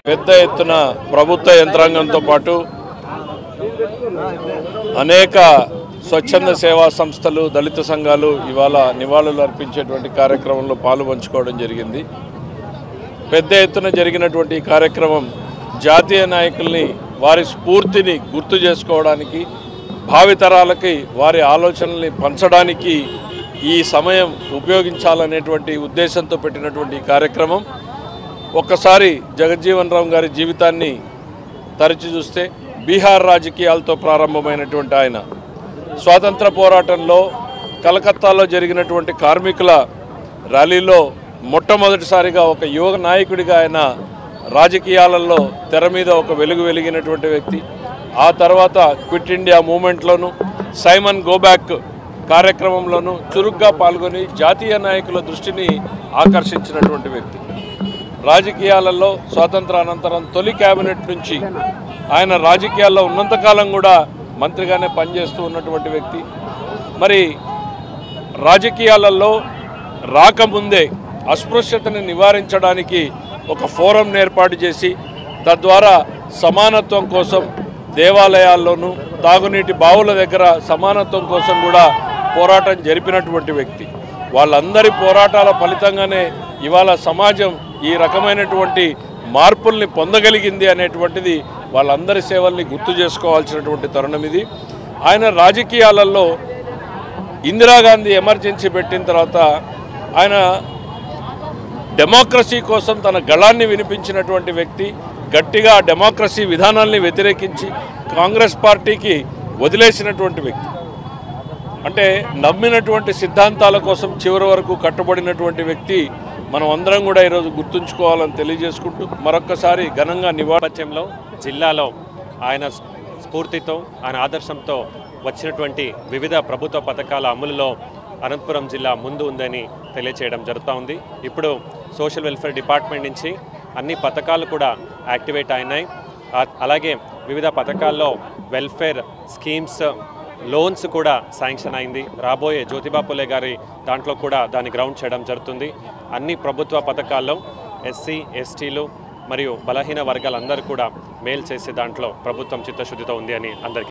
పెద్ద ఎత్తున ప్రభుత్వ యంత్రాంగంతో పాటు అనేక స్వచ్ఛంద సేవా సంస్థలు, దళిత సంఘాలు ఇవాళ నివాళులు అర్పించేటువంటి కార్యక్రమంలో పాలుపంచుకోవడం జరిగింది. పెద్ద ఎత్తున జరిగినటువంటి ఈ కార్యక్రమం జాతీయ నాయకుల్ని వారి స్ఫూర్తిని గుర్తు చేసుకోవడానికి, భావితరాలకి వారి ఆలోచనల్ని పంచడానికి ఈ సమయం ఉపయోగించాలనేటువంటి ఉద్దేశంతో పెట్టినటువంటి ఈ కార్యక్రమం. ఒక్కసారి జగజ్జీవన్ రామ్ గారి జీవితాన్ని తరచి చూస్తే బీహార్ రాజకీయాలతో ప్రారంభమైనటువంటి ఆయన స్వాతంత్ర పోరాటంలో కలకత్తాలో జరిగినటువంటి కార్మికుల ర్యాలీలో మొట్టమొదటిసారిగా ఒక యువ నాయకుడిగా ఆయన రాజకీయాలలో తెర మీద ఒక వెలుగు వెలిగినటువంటి వ్యక్తి. ఆ తర్వాత క్విట్ ఇండియా మూమెంట్లోనూ, సైమన్ గోబ్యాక్ కార్యక్రమంలోనూ చురుగ్గా పాల్గొని జాతీయ నాయకుల దృష్టిని ఆకర్షించినటువంటి వ్యక్తి. రాజకీయాలలో స్వాతంత్రానంతరం తొలి క్యాబినెట్ నుంచి ఆయన రాజకీయాల్లో ఉన్నంతకాలం కూడా మంత్రిగానే పనిచేస్తూ ఉన్నటువంటి వ్యక్తి. మరి రాజకీయాలలో రాకముందే అస్పృశ్యతని నివారించడానికి ఒక ఫోరం ఏర్పాటు చేసి తద్వారా సమానత్వం కోసం దేవాలయాల్లోనూ, తాగునీటి బావుల దగ్గర సమానత్వం కోసం కూడా పోరాటం జరిపినటువంటి వ్యక్తి. వాళ్ళందరి పోరాటాల ఫలితంగానే ఇవాళ సమాజం ఈ రకమైనటువంటి మార్పుల్ని పొందగలిగింది అనేటువంటిది వాళ్ళందరి సేవల్ని గుర్తు చేసుకోవాల్సినటువంటి తరుణం ఇది. ఆయన రాజకీయాలలో ఇందిరాగాంధీ ఎమర్జెన్సీ పెట్టిన తర్వాత ఆయన డెమోక్రసీ కోసం తన గళాన్ని వినిపించినటువంటి వ్యక్తి. గట్టిగా డెమోక్రసీ విధానాల్ని వ్యతిరేకించి కాంగ్రెస్ పార్టీకి వదిలేసినటువంటి వ్యక్తి. అంటే నమ్మినటువంటి సిద్ధాంతాల కోసం చివరి వరకు కట్టుబడినటువంటి వ్యక్తి. మనం అందరం కూడా ఈరోజు గుర్తుంచుకోవాలని తెలియజేసుకుంటూ మరొక్కసారి ఘనంగా నివాళులర్పించడంలో జిల్లాలో ఆయన స్ఫూర్తితో, ఆయన ఆదర్శంతో వచ్చినటువంటి వివిధ ప్రభుత్వ పథకాల అమలులో అనంతపురం జిల్లా ముందు ఉందని తెలియచేయడం జరుగుతూ ఉంది. ఇప్పుడు సోషల్ వెల్ఫేర్ డిపార్ట్మెంట్ నుంచి అన్ని పథకాలు కూడా యాక్టివేట్ అయినాయి. అలాగే వివిధ పథకాల్లో వెల్ఫేర్ స్కీమ్స్, లోన్స్ కూడా శాంక్షన్ అయింది. రాబోయే జ్యోతిబా పులే గారి దాంట్లో కూడా దాన్ని గ్రౌండ్ చేయడం జరుగుతుంది. అన్ని ప్రభుత్వ పథకాల్లో ఎస్సీ, ఎస్టీలు మరియు బలహీన వర్గాలందరూ కూడా మేలు చేసే దాంట్లో ప్రభుత్వం చిత్తశుద్ధితో ఉంది అని అందరికీ